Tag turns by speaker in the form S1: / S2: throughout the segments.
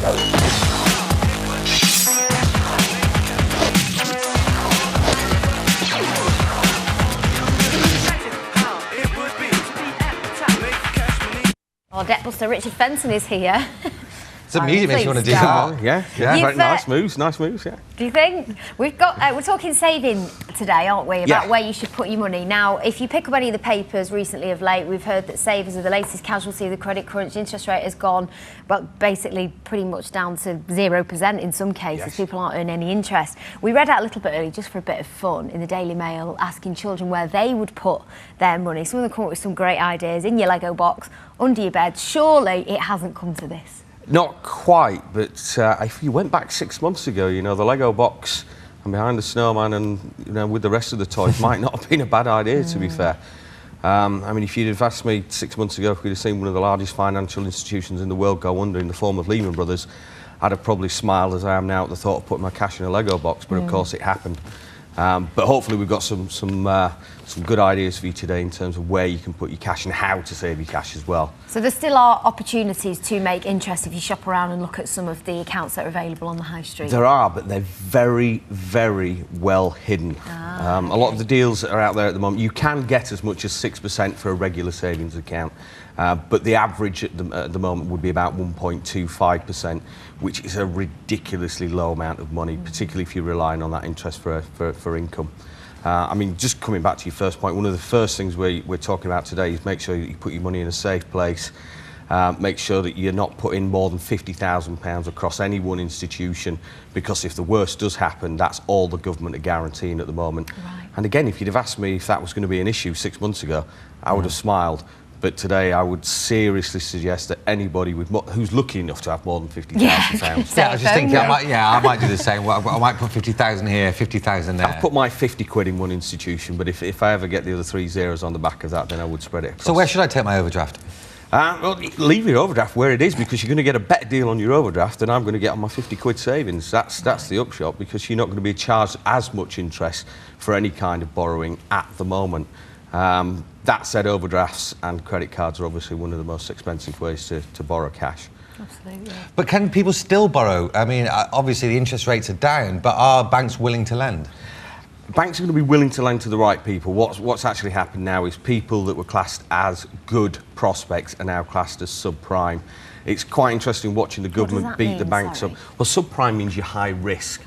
S1: Our debt buster Richard Fenton is here.
S2: Some music makes you want to do something.
S3: Yeah. Very nice moves, yeah.
S1: Do you think? We're talking saving today, aren't we? About where you should put your money. Now, if you pick up any of the papers recently of late, we've heard that savers are the latest casualty of the credit crunch. Interest rate has gone, but basically pretty much down to 0% in some cases. Yes. People aren't earning any interest. We read out a little bit early, just for a bit of fun, in the Daily Mail, asking children where they would put their money. Some of them come up with some great ideas, in your Lego box, under your bed. Surely it hasn't come to this.
S3: Not quite, but if you went back 6 months ago, you know, the Lego box and behind the snowman and, you know, with the rest of the toys might not have been a bad idea, to be fair. I mean, if you'd have asked me 6 months ago if we'd have seen one of the largest financial institutions in the world go under in the form of Lehman Brothers, I'd have probably smiled as I am now at the thought of putting my cash in a Lego box, but of course it happened. But hopefully we've got some good ideas for you today in terms of where you can put your cash and how to save your cash as well. So there still are opportunities to make interest if you shop around and look at some of the accounts that are available on the high street? There are, but they're very, very well hidden. A lot of the deals that are out there at the moment, you can get as much as 6% for a regular savings account. But the average at the moment would be about 1.25%, which is a ridiculously low amount of money, particularly if you're relying on that interest for income. I mean, just coming back to your first point, one of the first things we're talking about today is make sure you put your money in a safe place. Make sure that you're not putting more than £50,000 across any one institution, because if the worst does happen, that's all the government are guaranteeing at the moment. Right. And again, if you'd have asked me if that was going to be an issue 6 months ago, I would have smiled. But today, I would seriously suggest that anybody who's lucky enough to have more than £50,000. Yeah,
S2: I was just thinking, I might do the same. I might put 50,000 here, 50,000 there.
S3: I've put my 50 quid in one institution, but if I ever get the other 3 zeros on the back of that, then I would spread it across.
S2: So where should I take my overdraft?
S3: Well, leave your overdraft where it is, because you're going to get a better deal on your overdraft than I'm going to get on my 50 quid savings. That's the upshot, because you're not going to be charged as much interest for any kind of borrowing at the moment. That said, overdrafts and credit cards are obviously one of the most expensive ways to borrow cash.
S1: Absolutely.
S2: But can people still borrow? I mean, obviously the interest rates are down, but are banks willing to lend?
S3: Banks are going to be willing to lend to the right people. What's actually happened now is people that were classed as good prospects are now classed as subprime. It's quite interesting watching the government beat the banks up. Well, subprime means you're high risk.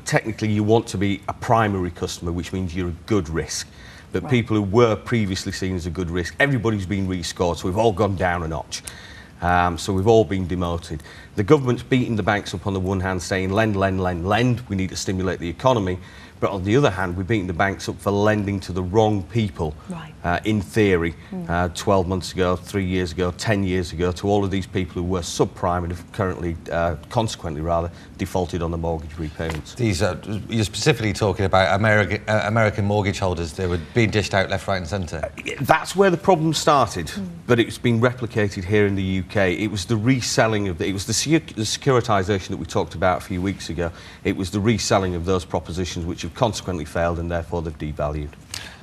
S3: Technically, you want to be a primary customer, which means you're a good risk. But people who were previously seen as a good risk, everybody's been rescored, so we've all gone down a notch. So we've all been demoted. The government's beating the banks up on the one hand, saying lend, lend, lend, lend. We need to stimulate the economy. But on the other hand, we're beating the banks up for lending to the wrong people, in theory, 12 months ago, 3 years ago, 10 years ago, to all of these people who were subprime and have currently, consequently rather, defaulted on the mortgage repayments.
S2: These are, you're specifically talking about American mortgage holders that were being dished out left, right and centre?
S3: That's where the problem started, but it's been replicated here in the UK. It was the reselling of it was the securitisation that we talked about a few weeks ago. It was the reselling of those propositions which have consequently failed, and therefore they've devalued.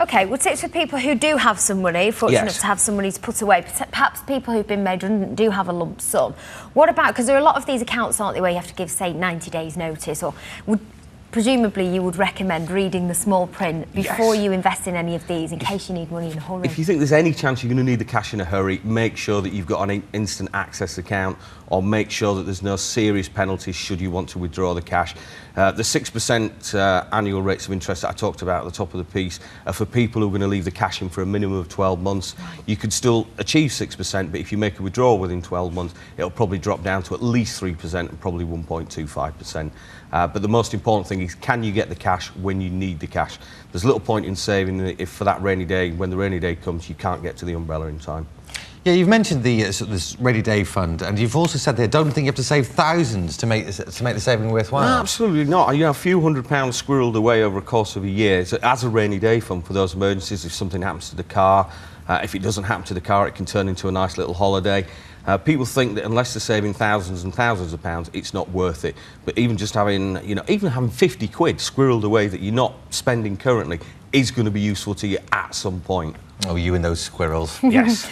S3: OK, well, tips for people who do have some money, fortunate enough to have some money to put away, perhaps people who've been made redundant do have a lump sum. What about, because there are a lot of these accounts, aren't there, where you have to give, say, 90 days notice, or presumably you would recommend reading the small print before you invest in any of these, in case you need money in a hurry. If you think there's any chance you're going to need the cash in a hurry, make sure that you've got an instant access account, or make sure that there's no serious penalties should you want to withdraw the cash. The 6% annual rates of interest that I talked about at the top of the piece are for people who are going to leave the cash in for a minimum of 12 months. You could still achieve 6%, but if you make a withdrawal within 12 months, it'll probably drop down to at least 3% and probably 1.25%. But the most important thing is, can you get the cash when you need the cash? There's little point in saving if for that rainy day, when the rainy day comes, you can't get to the umbrella in time.
S2: Yeah, you've mentioned this rainy day fund, and you've also said there, don't think you have to save thousands to make the saving worthwhile.
S3: No, absolutely not. You know, a few £100s squirreled away over a course of a year as a rainy day fund for those emergencies. If something happens to the car, if it doesn't happen to the car, it can turn into a nice little holiday. People think that unless they're saving thousands and thousands of pounds, it's not worth it. But even just having, even having 50 quid squirreled away that you're not spending currently is going to be useful to you at some point.
S2: Oh, you and those squirrels.
S3: Yes.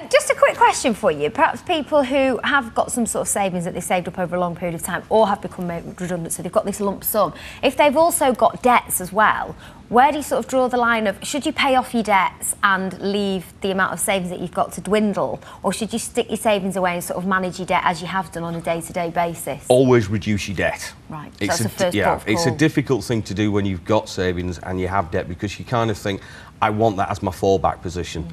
S1: Just a quick question for you. Perhaps people who have got some sort of savings that they saved up over a long period of time or have become redundant, so they've got this lump sum. If they've also got debts as well, where do you sort of draw the line of, should you pay off your debts and leave the amount of savings that you've got to dwindle, or should you stick your savings away and sort of manage your debt as you have done on a day-to-day basis?
S3: Always reduce your debt.
S1: Right, so that's the first port of call.
S3: It's a difficult thing to do when you've got savings and you have debt, because you kind of think, I want that as my fallback position.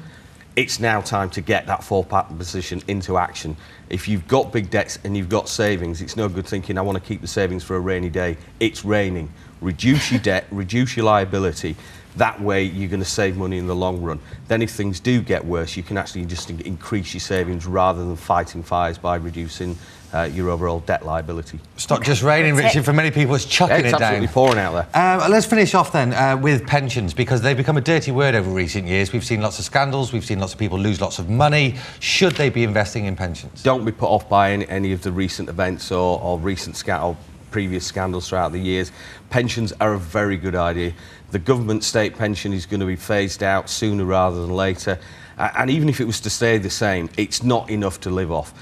S3: It's now time to get that fallback position into action. If you've got big debts and you've got savings, it's no good thinking, I want to keep the savings for a rainy day. It's raining. Reduce your debt, reduce your liability. That way you're going to save money in the long run. Then if things do get worse, you can actually just increase your savings rather than fighting fires by reducing your overall debt liability.
S2: It's not just raining, Richard. For many people, it's chucking it down.
S3: It's absolutely pouring out there.
S2: Let's finish off then with pensions, because they've become a dirty word over recent years. We've seen lots of scandals. We've seen lots of people lose lots of money. Should they be investing in pensions?
S3: Don't be put off by any of the recent events or recent previous scandals throughout the years. Pensions are a very good idea. The government state pension is going to be phased out sooner rather than later. And even if it was to stay the same, it's not enough to live off.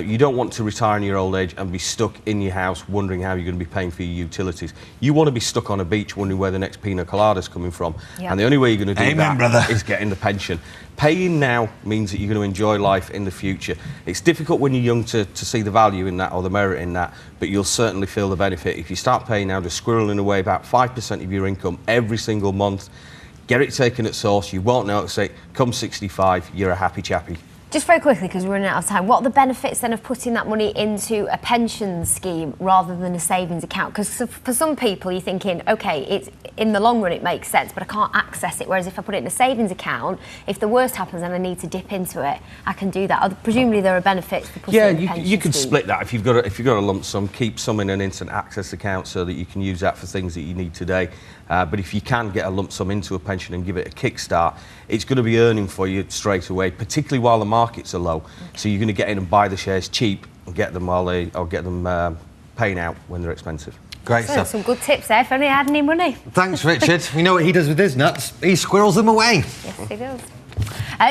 S3: You don't want to retire in your old age and be stuck in your house wondering how you're going to be paying for your utilities. You want to be stuck on a beach wondering where the next pina colada's coming from. Yep. And the only way you're going to do that is getting the pension. Paying now means that you're going to enjoy life in the future. It's difficult when you're young to see the value in that or the merit in that, but you'll certainly feel the benefit. If you start paying now, just squirreling away about 5% of your income every single month, get it taken at source, you won't notice it. Come 65, you're a happy chappy.
S1: Just very quickly, because we're running out of time, what are the benefits then of putting that money into a pension scheme rather than a savings account? Because for some people you're thinking, OK, it's, in the long run it makes sense, but I can't access it, whereas if I put it in a savings account, if the worst happens and I need to dip into it, I can do that. Presumably there are benefits for putting in a pension
S3: you can
S1: scheme.
S3: split that. If you've got a lump sum, keep some in an instant access account so that you can use that for things that you need today. But if you can get a lump sum into a pension and give it a kickstart, it's going to be earning for you straight away, particularly while the markets are low. So you're going to get in and buy the shares cheap and get them paying out when they're expensive.
S2: Great stuff.
S1: Some good tips there if only I had any money.
S2: Thanks, Richard. We know what he does with his nuts. He squirrels them away.
S1: Yes, he does.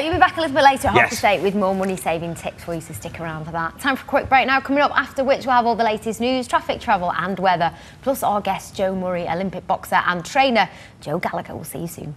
S1: You'll be back a little bit later at 8:30 with more money-saving tips for you, so stick around for that. Time for a quick break now. Coming up, after which we'll have all the latest news, traffic, travel and weather, plus our guest Joe Murray, Olympic boxer and trainer Joe Gallagher. We'll see you soon.